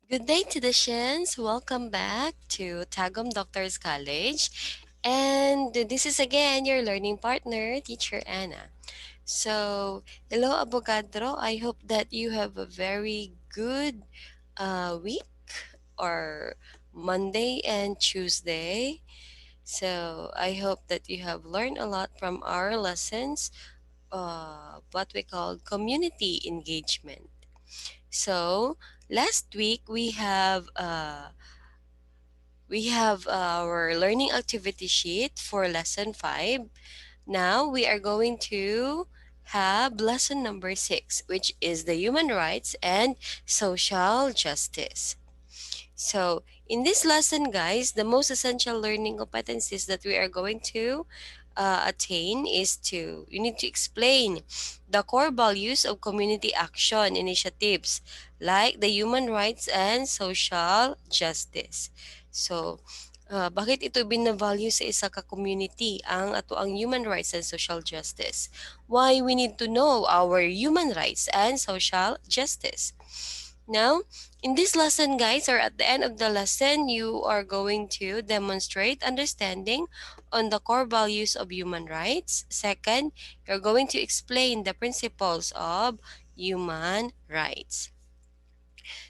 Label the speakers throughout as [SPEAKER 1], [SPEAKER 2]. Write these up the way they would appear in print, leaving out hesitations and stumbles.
[SPEAKER 1] Good day, Traditions. Welcome back to Tagum Doctors College. And this is again your learning partner, Teacher Anna. So, hello, Abogadro. I hope that you have a very good week or Monday and Tuesday. So, I hope that you have learned a lot from our lessons, what we call community engagement. So, last week we have our learning activity sheet for lesson 5. Now we are going to have lesson number 6, which is the human rights and social justice. So, in this lesson, guys, the most essential learning competencies that we are going to attain is you need to explain the core values of community action initiatives like the human rights and social justice. So, bakit ito binavalue sa isa ka community ang ato ang human rights and social justice? Why we need to know our human rights and social justice? Now, in this lesson, guys, or at the end of the lesson, you are going to demonstrate understanding on the core values of human rights. Second, you're going to explain the principles of human rights.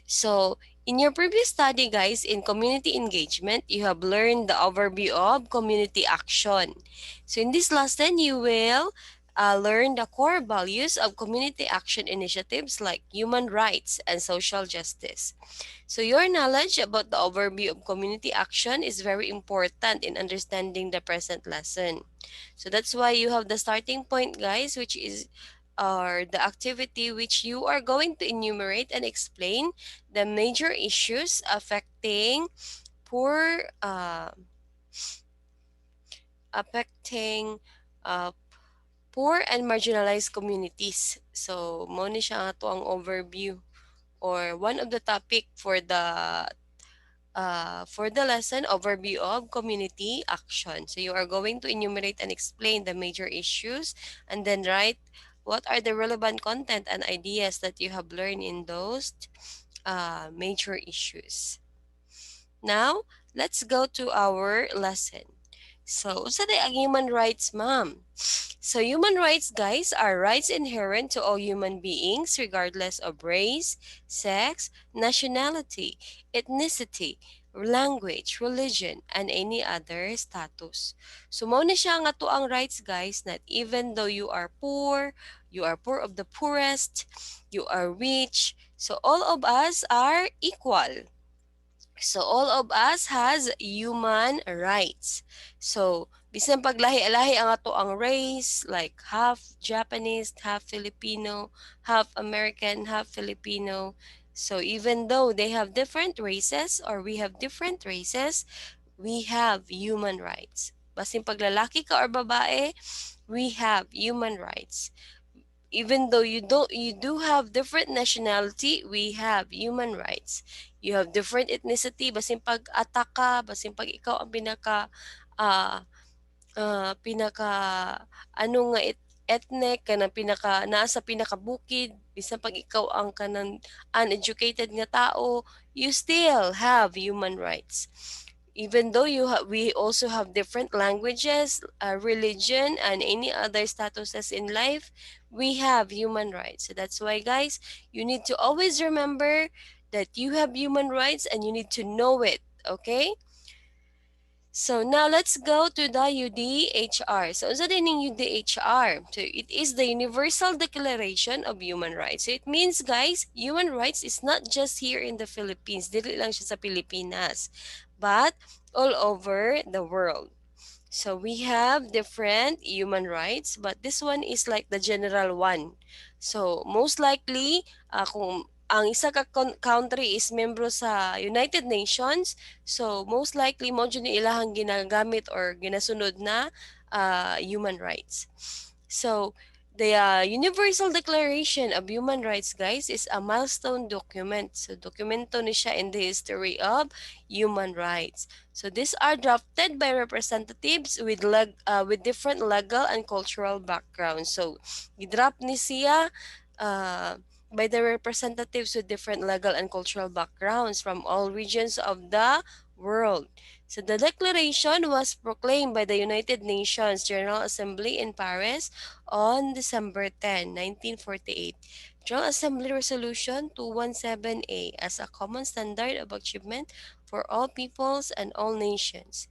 [SPEAKER 1] So, in your previous study, guys, in community engagement, you have learned the overview of community action. So, in this lesson, you will learn the core values of community action initiatives like human rights and social justice. So, your knowledge about the overview of community action is very important in understanding the present lesson. So, that's why you have the starting point, guys, which is the activity which you are going to enumerate and explain the major issues affecting poor affecting uh, poor and marginalized communities. So, mo ni siya ato ang overview or one of the topic for the lesson overview of community action. So you are going to enumerate and explain the major issues and then write what are the relevant content and ideas that you have learned in those major issues. Now, let's go to our lesson. So, sa ang human rights, ma'am? So, human rights, guys, are rights inherent to all human beings regardless of race, sex, nationality, ethnicity, language, religion, and any other status. So, mao na siya nga to ang rights, guys, that even though you are poor of the poorest, you are rich, so all of us are equal. So all of us has human rights. So bisan paglahi-lahi ang ato ang race, like half Japanese, half Filipino, half American, half Filipino. So even though they have different races or we have different races, we have human rights. Basin paglalaki ka or babae, we have human rights. Even though you do have different nationality, we have human rights. You have different ethnicity, basin pag attack ka, basin pag ikaw ang uh, pinaka ano nga ethnic kanang pinaka naa sa pinakabukid, bisan pag ikaw ang kanang uneducated nga tao, you still have human rights. Even though we also have different languages, religion, and any other statuses in life, we have human rights. So that's why, guys, you need to always remember that you have human rights and you need to know it. Okay? So now let's go to the UDHR. So sa dining UDHR, so it is the Universal Declaration of Human Rights. So it means, guys, human rights is not just here in the Philippines. Dili lang siya sa Pilipinas, but all over the world. So we have different human rights, but this one is like the general one. So most likely, kung ang isa ka country is membro sa United Nations, so most likely mo dyan ilahang ginagamit or ginasunod na human rights. So the Universal Declaration of Human Rights, guys, is a milestone document. So dokumento ni siya in the history of human rights. So these are drafted by representatives with different legal and cultural backgrounds. So gidraft ni siya uh, by the representatives with different legal and cultural backgrounds from all regions of the world. So the declaration was proclaimed by the United Nations General Assembly in Paris on December 10, 1948. General Assembly Resolution 217A as a common standard of achievement for all peoples and all nations.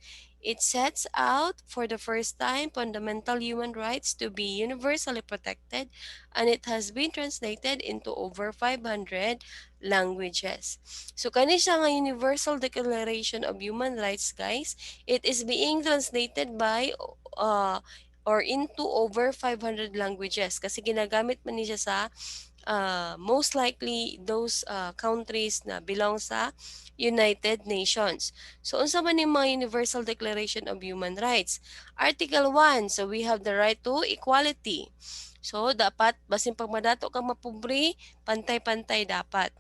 [SPEAKER 1] It sets out for the first time fundamental human rights to be universally protected, and it has been translated into over 500 languages. So kani siya nga Universal Declaration of Human Rights, guys. It is being translated by or into over 500 languages kasi ginagamit man niya sa most likely those countries na belong sa United Nations. So unsa man yung mga Universal Declaration of Human Rights? Article 1, so we have the right to equality. So dapat basin pag madato kang mapobre, pantay-pantay dapat.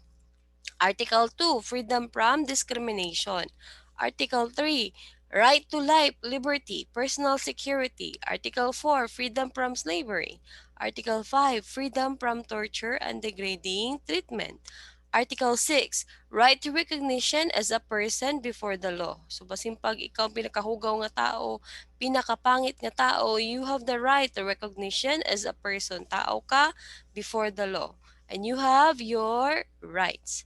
[SPEAKER 1] Article 2, freedom from discrimination. Article 3, right to life, liberty, personal security. Article 4, freedom from slavery. Article 5, freedom from torture and degrading treatment. Article 6, right to recognition as a person before the law. So basin pag ikaw pinakahugaw nga tao, pinakapangit nga tao, you have the right to recognition as a person. Tao ka before the law. And you have your rights.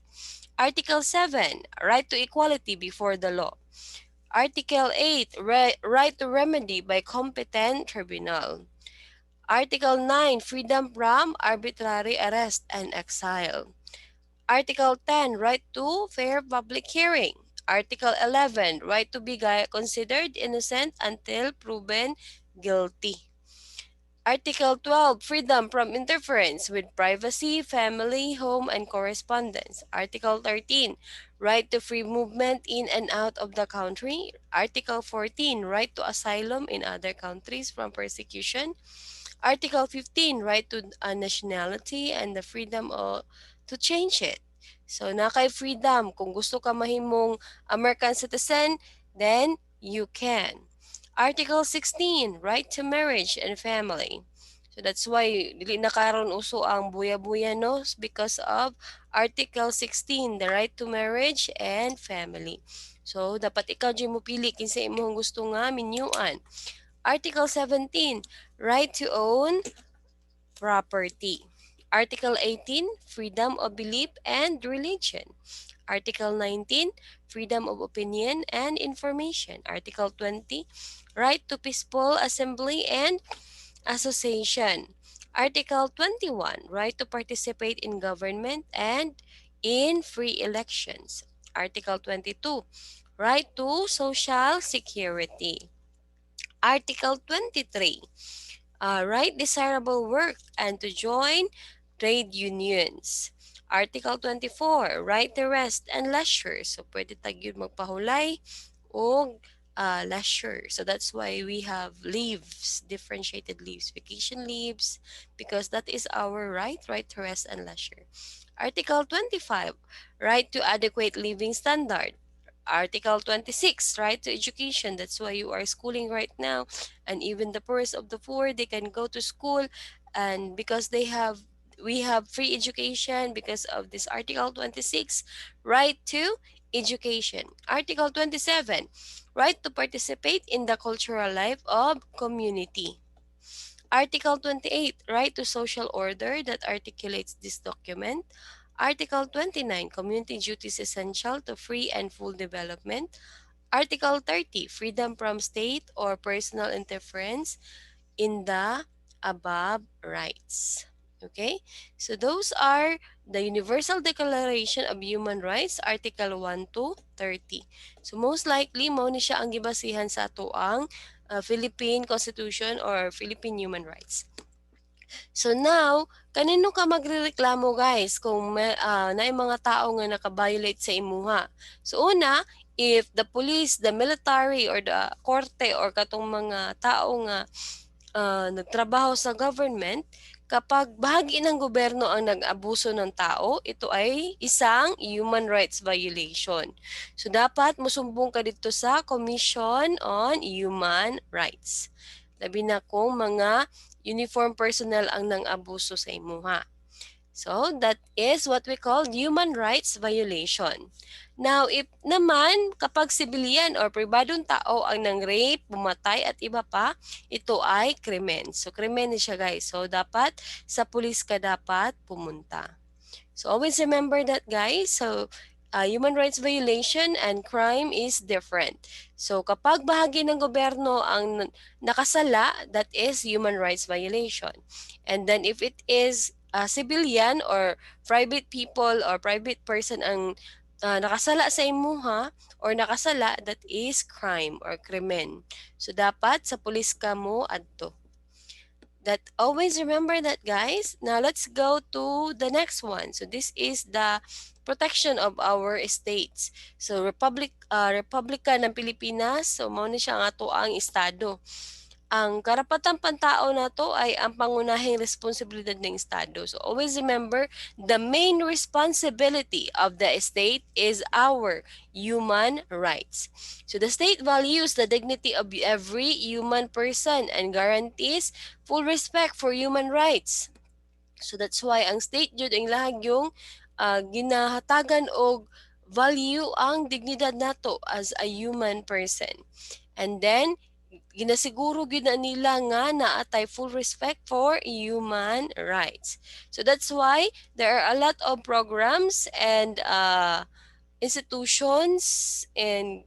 [SPEAKER 1] Article 7, right to equality before the law. Article 8, right to remedy by competent tribunal. Article 9, freedom from arbitrary arrest and exile. Article 10, right to fair public hearing. Article 11, right to be considered innocent until proven guilty. Article 12, freedom from interference with privacy, family, home, and correspondence. Article 13, right to free movement in and out of the country. Article 14, right to asylum in other countries from persecution. Article 15, right to nationality and the freedom to change it. So, na kay freedom. Kung gusto ka mahimong American citizen, then you can. Article 16, right to marriage and family. So that's why dili na karon uso ang buya-buya no because of Article 16, the right to marriage and family. So dapat ikaw jud mo pili kinsa imong gusto nga minyuan. Article 17, right to own property. Article 18, freedom of belief and religion. Article 19, freedom of opinion and information. Article 20, right to peaceful assembly and association. Article 21, right to participate in government and in free elections. Article 22, right to social security. Article 23, right desirable work and to join trade unions. Article 24, right to rest and leisure. So, pwede tagyod magpahulay o leisure. So, that's why we have leaves, differentiated leaves, vacation leaves, because that is our right to rest and leisure. Article 25, right to adequate living standard. Article 26, right to education. That's why you are schooling right now. And even the poorest of the poor, they can go to school. And because we have free education because of this Article 26, right to education. Article 27, right to participate in the cultural life of community. Article 28, right to social order that articulates this document. Article 29, community duties essential to free and full development. Article 30, freedom from state or personal interference in the above rights. Okay? So those are the Universal Declaration of Human Rights, Article 1 to 30. So most likely, mao ni siya ang gibasihan sa ato ang Philippine Constitution or Philippine Human Rights. So now, kanino ka magrereklamo guys kung naay mga tao nga naka-violate sa imuha? So una, if the police, the military, or the korte, or katong mga tao nga nagtrabaho sa government, kapag bahagi ng gobyerno ang nag-abuso ng tao, ito ay isang human rights violation. So dapat musumbong ka dito sa Commission on Human Rights. Labi na kung mga uniform personnel ang nang-abuso sa imuha. So that is what we call human rights violation. Now, if naman kapag sibilyan or pribadong tao ang nang-rape, pumatay at iba pa, ito ay krimen. So krimen siya guys. So dapat sa pulis ka dapat pumunta. So always remember that guys. So human rights violation and crime is different. So kapag bahagi ng gobyerno ang nakasala, that is human rights violation. And then if it is civilian or private people or private person ang nakasala sa imuha or nakasala, that is crime or krimen. So dapat sa pulis ka mo adto. That always remember that guys. Now let's go to the next one. So this is the protection of our states. So Republika ng Pilipinas, so mao ni siya ang ato ang estado. Ang karapatang pantao na to ay ang pangunahing responsibilidad ng estado. So always remember, the main responsibility of the state is our human rights. So the state values the dignity of every human person and guarantees full respect for human rights. So that's why ang state jud ang lahag yung ginahatagan og value ang dignidad nato as a human person. And then ginasiguro gyud na nila nga naatay full respect for human rights. So that's why there are a lot of programs and institutions and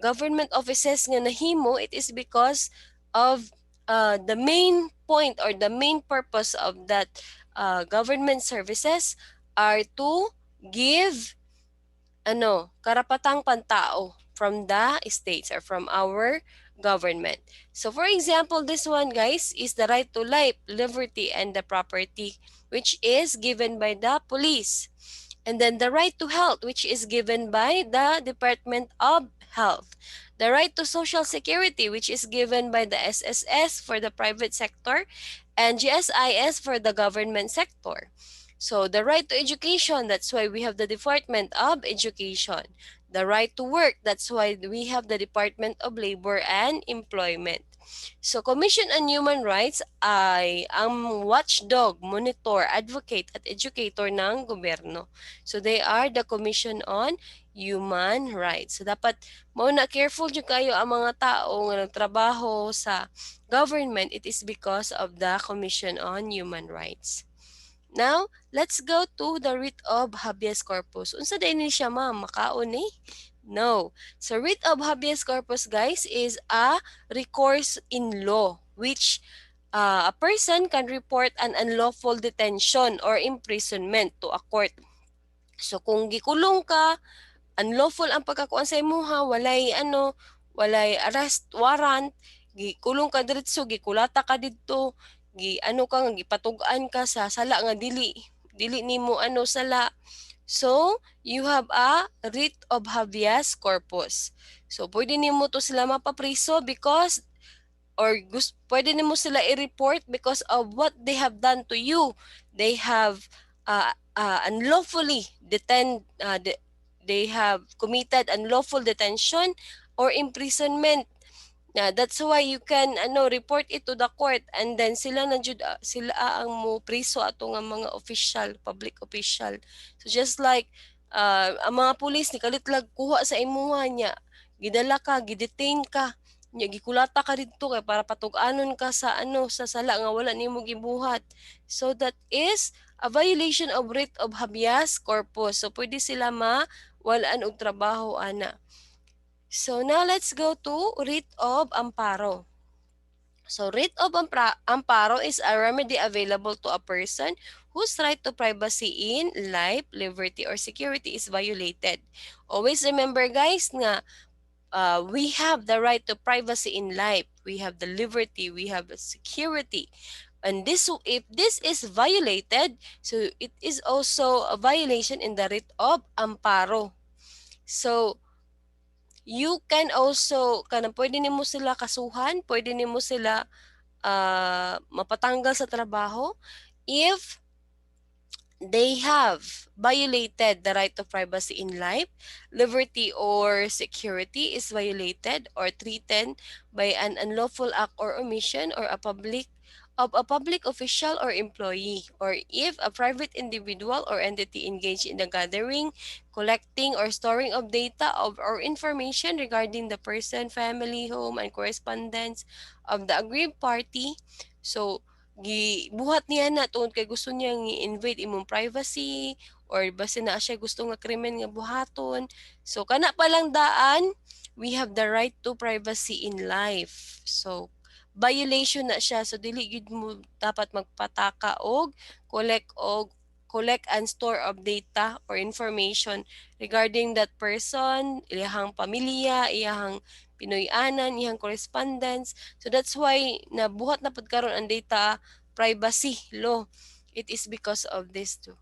[SPEAKER 1] government offices nga nahimo. It is because of the main point or the main purpose of that government services are to give karapatang pantao from the states or from our government. So for example, this one guys is the right to life, liberty, and the property, which is given by the police. And then the right to health, which is given by the Department of Health. The right to social security, which is given by the SSS for the private sector and GSIS for the government sector. So the right to education, that's why we have the Department of Education. The right to work, that's why we have the Department of Labor and Employment. So Commission on Human Rights ay ang watchdog, monitor, advocate at educator ng gobyerno. So they are the Commission on Human Rights. So dapat mauna careful jud kayo ang mga tao nga nagtrabaho sa government. It is because of the Commission on Human Rights. Now, let's go to the writ of habeas corpus. Unsa din ni siya ma'am? Makaon eh? No. So writ of habeas corpus guys is a recourse in law which a person can report an unlawful detention or imprisonment to a court. So kung gikulong ka, unlawful ang pagkakuan sa imuha, walay arrest warrant, gikulong ka diretso, gikulata ka didto, gipatugan ka sa sala nga dili nimo sala. So you have a writ of habeas corpus. So pwede nimo to sila mapapriso because pwede nimo sila i-report because of what they have done to you. They have unlawfully they have committed unlawful detention or imprisonment. That's why you can report it to the court and then sila ang mo priso ato nga mga official, public official. So just like ang mga pulis ni kalitlag kuha sa imuha niya, gidala ka, gidetain ka, nya gikulata ka didto kay para patug-anon ka sa sa sala nga wala nimo gibuhat. So that is a violation of writ of habeas corpus. So pwede sila mawalaan og trabaho ana. So now let's go to writ of amparo. So writ of amparo is a remedy available to a person whose right to privacy in life, liberty, or security is violated. Always remember guys nga we have the right to privacy in life, we have the liberty, we have the security. And if this is violated, so it is also a violation in the writ of amparo. So you can also pwede nimo sila kasuhan, pwede nimo sila mapatanggal sa trabaho if they have violated the right to privacy in life, liberty, or security is violated or threatened by an unlawful act or omission or a public of a public official or employee, or if a private individual or entity engaged in the gathering, collecting, or storing of data of or information regarding the person, family, home, and correspondence of the aggrieved party. So, buhat niya na tungod kay gusto niya i-invade imong privacy or basta na siya gusto nga krimen nga buhaton. So, kana palang daan, we have the right to privacy in life. So, violation na siya, so dili gid mo dapat magpataka og collect and store of data or information regarding that person, iyahang pamilya, iyahang Pinoy-anan, iyahang correspondence. So that's why nabuhat na pud karon ang data privacy law. It is because of this too.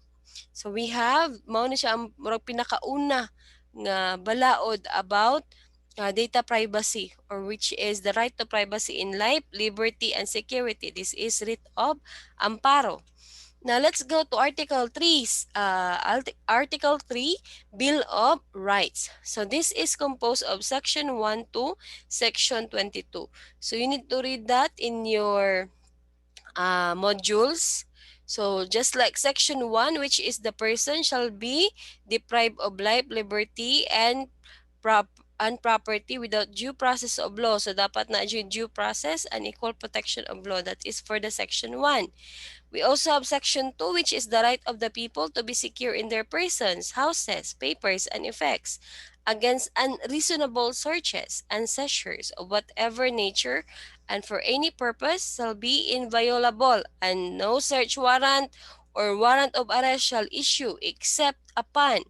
[SPEAKER 1] So we have, mao na siya ang murag pinakauna nga balaod about data privacy, or which is the right to privacy in life, liberty, and security. This is writ of Amparo. Now let's go to Article 3, Article 3, Bill of Rights. So this is composed of Section 1 to Section 22. So you need to read that in your modules. So just like Section 1, which is the person shall be deprived of life, liberty, and property without due process of law. So dapat na due process and equal protection of law. That is for the Section 1. We also have Section 2, which is the right of the people to be secure in their persons, houses, papers, and effects against unreasonable searches and seizures of whatever nature and for any purpose shall be inviolable, and no search warrant or warrant of arrest shall issue except upon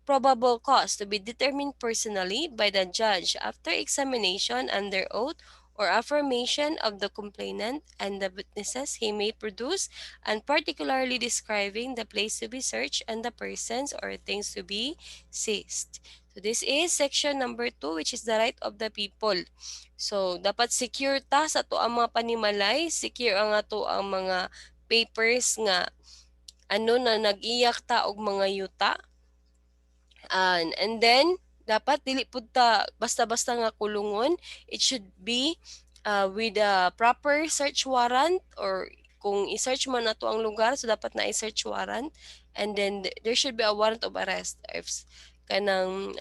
[SPEAKER 1] probable cause to be determined personally by the judge after examination under oath or affirmation of the complainant and the witnesses he may produce, and particularly describing the place to be searched and the persons or things to be seized. So this is section number 2, which is the right of the people. So dapat secure ta sa to ang mga panimalay, secure ang ato ang mga papers nga na nag-iyak ta og mga yuta. And then, dapat dili pud ta basta-basta nga kulungon. It should be with a proper search warrant, or kung i-search man nato ang lugar, so dapat na i-search warrant. And then, there should be a warrant of arrest if kanang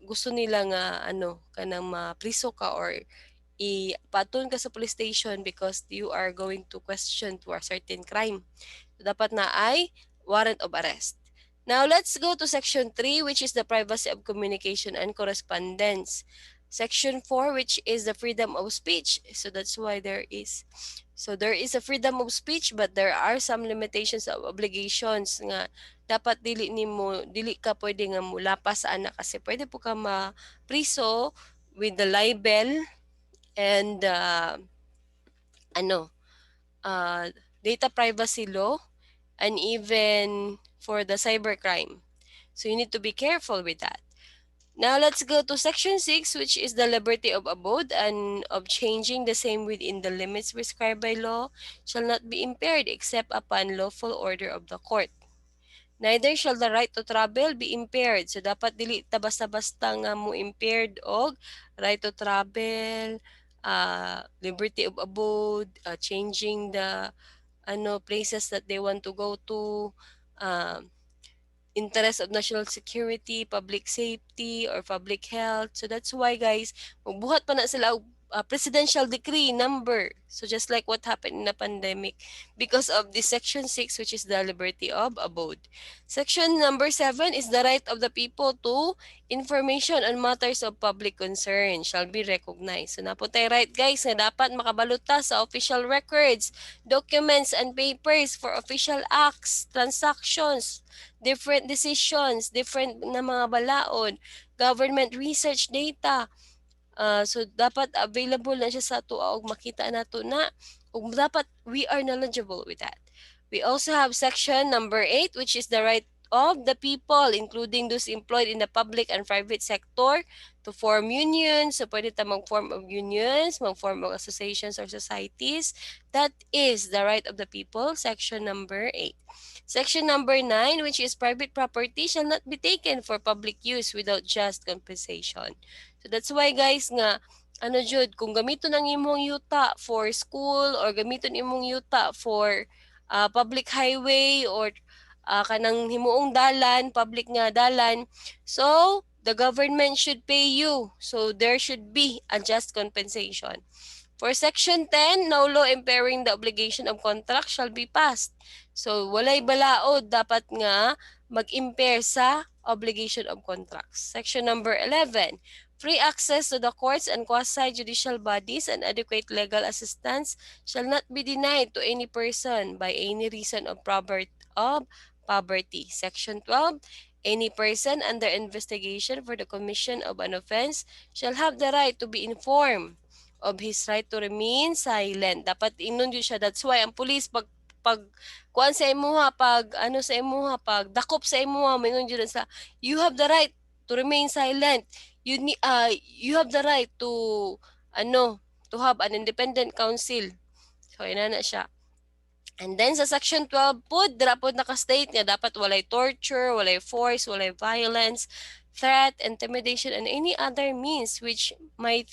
[SPEAKER 1] gusto nila nga kanang mapriso ka or ipaton ka sa police station because you are going to question to a certain crime. So, dapat na ay warrant of arrest. Now, let's go to Section 3, which is the privacy of communication and correspondence. Section 4, which is the freedom of speech. So that's why there is a freedom of speech, but there are some limitations of obligations nga dapat dili ka pwede nga mulapas sa anak kasi pwede po ka mapriso with the libel and data privacy law, and even for the cybercrime. So you need to be careful with that. Now let's go to Section 6, which is the liberty of abode and of changing the same within the limits prescribed by law shall not be impaired except upon lawful order of the court. Neither shall the right to travel be impaired. So dapat dili ta basta-basta nga mo impaired og right to travel, liberty of abode, changing the places that they want to go to, interest of national security, public safety, or public health. So that's why guys, magbuhat pa na sila presidential decree number. So just like what happened in the pandemic because of the Section 6, which is the liberty of abode. Section number 7 is the right of the people to information on matters of public concern shall be recognized. So naputay right guys na dapat makabaluta sa official records, documents, and papers for official acts, transactions, different decisions, different na mga balaod, government research data. So dapat available na siya sa ato og makita nato na ug dapat we are knowledgeable with that. We also have section number 8, which is the right of the people, including those employed in the public and private sector, to form unions. So pwede ta mag-form of unions, mag-form of associations or societies. That is the right of the people, section number 8. Section number 9, which is private property shall not be taken for public use without just compensation. So that's why guys nga ano jud, kung gamiton ang imong yuta for school or gamiton imong yuta for public highway or kanang himuong dalan, public nga dalan, so the government should pay you. So there should be a just compensation. For Section 10, no law impairing the obligation of contract shall be passed. So, walay balaod dapat nga mag-impair sa obligation of contracts. Section number 11, free access to the courts and quasi-judicial bodies and adequate legal assistance shall not be denied to any person by any reason of poverty. Section 12, any person under investigation for the commission of an offense shall have the right to be informed of his right to remain silent. Dapat ingnon yun siya. That's why ang police pag kuan sa imuha, pag ano sa imuha, pag dakop sa imuha, mingon yun sa you have the right to remain silent. You have the right to ano to have an independent counsel. So ina na siya. And then sa section 12 po, dira po naka-state nga dapat walay torture, walay force, walay violence, threat, intimidation, and any other means which might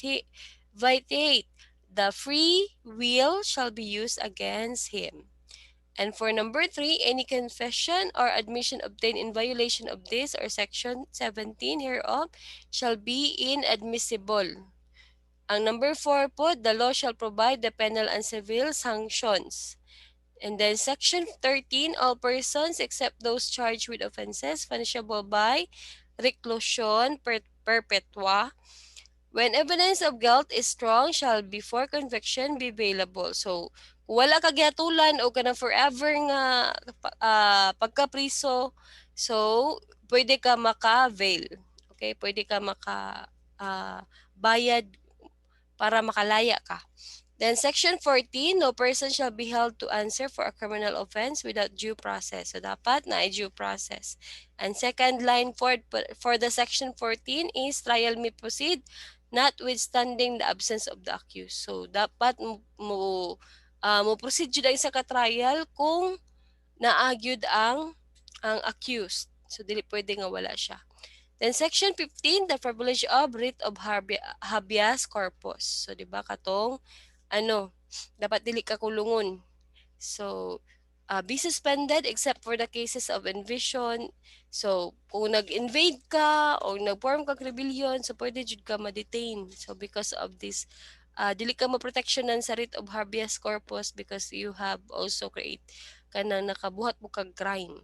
[SPEAKER 1] vitiate the free will shall be used against him. And for number 3, any confession or admission obtained in violation of this or section 17 hereof shall be inadmissible. Ang number 4 po, the law shall provide the penal and civil sanctions. And then section 13, all persons except those charged with offenses punishable by reclusion perpetua. When evidence of guilt is strong, shall before conviction be available. So, kung wala ka gyatulan o kanang forever nga pagkapriso, so pwede ka maka-avail. Okay, pwede ka bayad para makalaya ka. Then section 14, no person shall be held to answer for a criminal offense without due process. So dapat na due process. And second line for the section 14 is trial may proceed notwithstanding the absence of the accused. So dapat mo proceed jud ang sa ka-trial kung naagyud ang accused. So dili pwede nga wala siya. Then section 15, the privilege of writ of habeas corpus. So di ba katong dapat dili ka kulungon. So, be suspended except for the cases of invasion. So, kung nag-invade ka o nag-form kag rebellion, so pwede jud ka ma-detain. So, because of this, dili ka ma-protectionan sa writ of habeas corpus because you have also create kanang nakabuhat mo kag crime.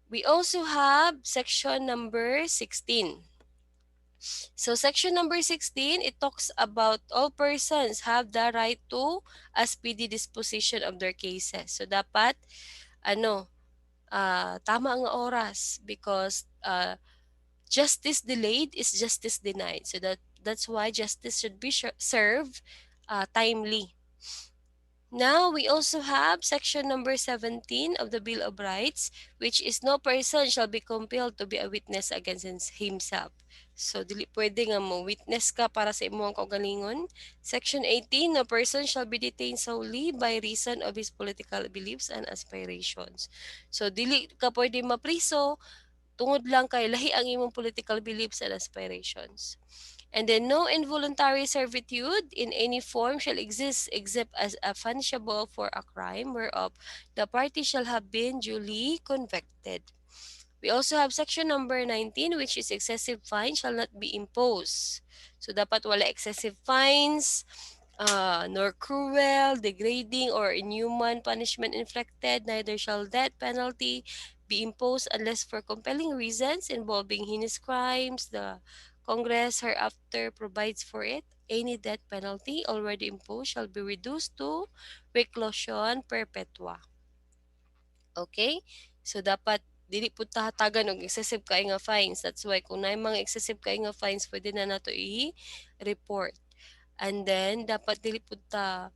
[SPEAKER 1] We also have section number 16. So section number 16, it talks about all persons have the right to a speedy disposition of their cases. So dapat tama ang oras because justice delayed is justice denied. So that's why justice should be served timely. Now, we also have section number 17 of the Bill of Rights, which is no person shall be compelled to be a witness against himself. So, dili pwede nga mo witness ka para sa imong kaugalingon. Section 18, no person shall be detained solely by reason of his political beliefs and aspirations. So, dili ka pwede mapriso tungod lang kay lahi ang imong political beliefs and aspirations. And then no involuntary servitude in any form shall exist except as a punishable for a crime whereof the party shall have been duly convicted. We also have section number 19, which is excessive fine shall not be imposed. So dapat wala excessive fines, nor cruel, degrading, or inhuman punishment inflicted, neither shall death penalty be imposed unless for compelling reasons involving heinous crimes. The Congress hereafter provides for it. Any death penalty already imposed shall be reduced to reclusion perpetua. Okay? So dapat dili po tahatagan og excessive kay nga fines. That's why kung naay mga excessive kay nga fines, pwede na nato i-report. And then dapat uh,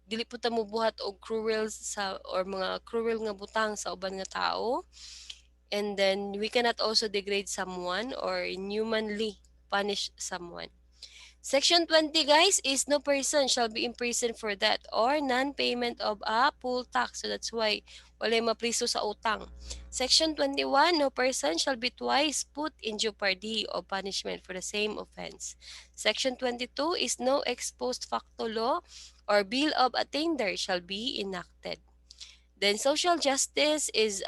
[SPEAKER 1] dili po ta mubuhat og cruel sa or mga cruel nga butang sa uban nga tao. And then we cannot also degrade someone or inhumanly punish someone. Section 20, guys, is no person shall be imprisoned for that or non-payment of a poll tax. So that's why wala mapriso sa utang. Section 21, no person shall be twice put in jeopardy of punishment for the same offense. Section 22 is no ex post facto law or bill of attainder shall be enacted. Then social justice is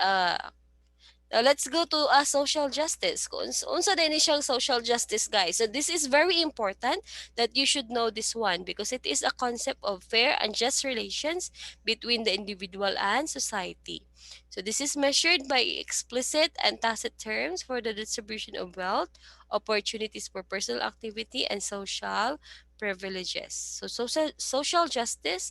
[SPEAKER 1] now let's go to social justice. Unsa din ni siyang social justice, guys. So this is very important that you should know this one because it is a concept of fair and just relations between the individual and society. So this is measured by explicit and tacit terms for the distribution of wealth, opportunities for personal activity, and social privileges. So social justice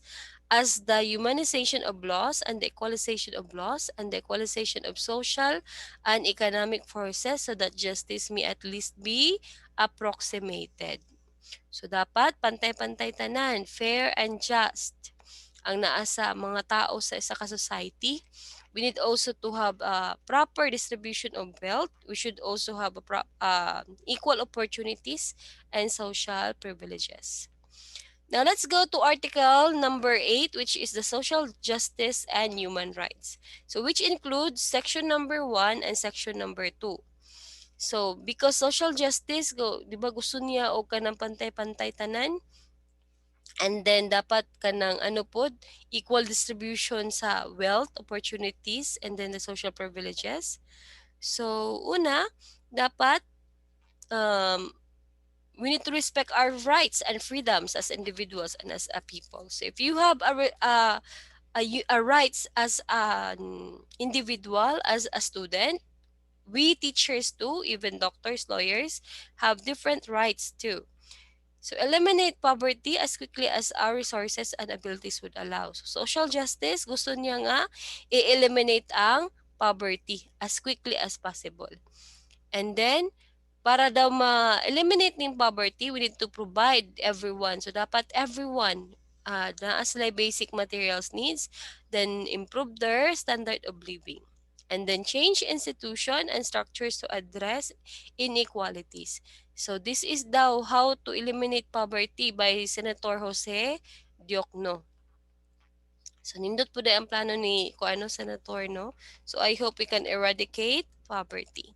[SPEAKER 1] as the humanization of laws and the equalization of laws and the equalization of social and economic forces so that justice may at least be approximated. So dapat pantay-pantay tanan, fair and just ang naa sa mga tao sa isa ka society. We need also to have a proper distribution of wealth. We should also have equal opportunities and social privileges. Now let's go to article number 8, which is the social justice and human rights. So which includes section number 1 and section number 2. So because social justice go, di ba gusto niya o kanang pantay-pantay tanan, and then dapat kanang ano pod equal distribution sa wealth, opportunities, and then the social privileges. So una, dapat um we need to respect our rights and freedoms as individuals and as a people. So if you have a rights as an individual, as a student, we teachers too, even doctors, lawyers, have different rights too. So eliminate poverty as quickly as our resources and abilities would allow. So social justice, gusto niya nga i-eliminate ang poverty as quickly as possible. And then, para daw ma-eliminate ng poverty, we need to provide everyone. So, dapat everyone na sila basic materials needs, then improve their standard of living. And then change institution and structures to address inequalities. So, this is daw how to eliminate poverty by Senator Jose Diokno. So, nindot po ang plano ni Kuano Senator, no? So, I hope we can eradicate poverty.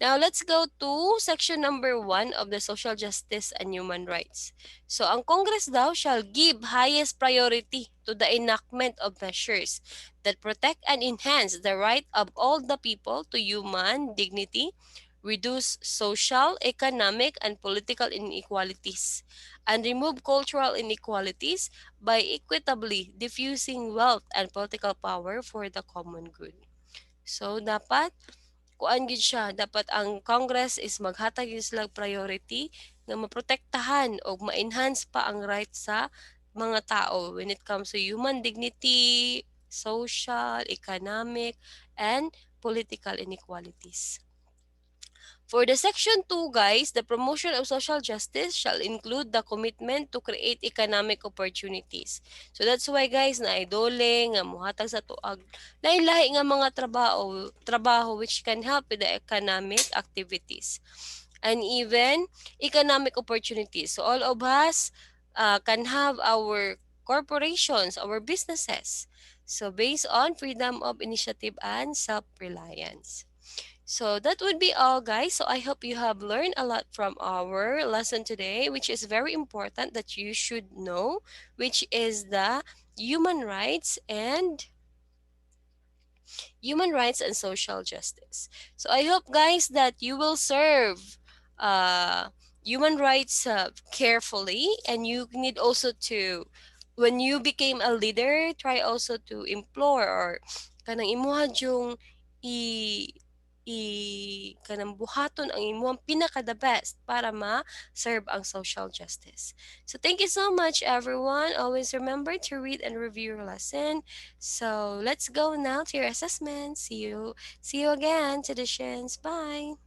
[SPEAKER 1] Now, let's go to section number 1 of the Social Justice and Human Rights. So, ang Congress daw shall give highest priority to the enactment of measures that protect and enhance the right of all the people to human dignity, reduce social, economic, and political inequalities, and remove cultural inequalities by equitably diffusing wealth and political power for the common good. So, dapat kuan gid siya, dapat ang Congress is maghatag gyud sila priority nga maprotektahan o ma-enhance pa ang rights sa mga tao when it comes to human dignity, social, economic, and political inequalities. For the section 2, guys, the promotion of social justice shall include the commitment to create economic opportunities. So that's why, guys, na idole nga muhatag sa tuag lain-lahi nga mga trabaho which can help with the economic activities and even economic opportunities. So all of us can have our corporations, our businesses. So based on freedom of initiative and self-reliance. So that would be all, guys. So I hope you have learned a lot from our lesson today, which is very important that you should know, which is the human rights and social justice. So I hope, guys, that you will serve uh, human rights carefully, and you need also to, when you became a leader, try also to implore or kanang imuha yung i kanang buhaton ang imong pinaka the best para ma-serve ang social justice. So thank you so much, everyone. Always remember to read and review your lesson. So let's go now to your assessment. See you again, traditions. Bye.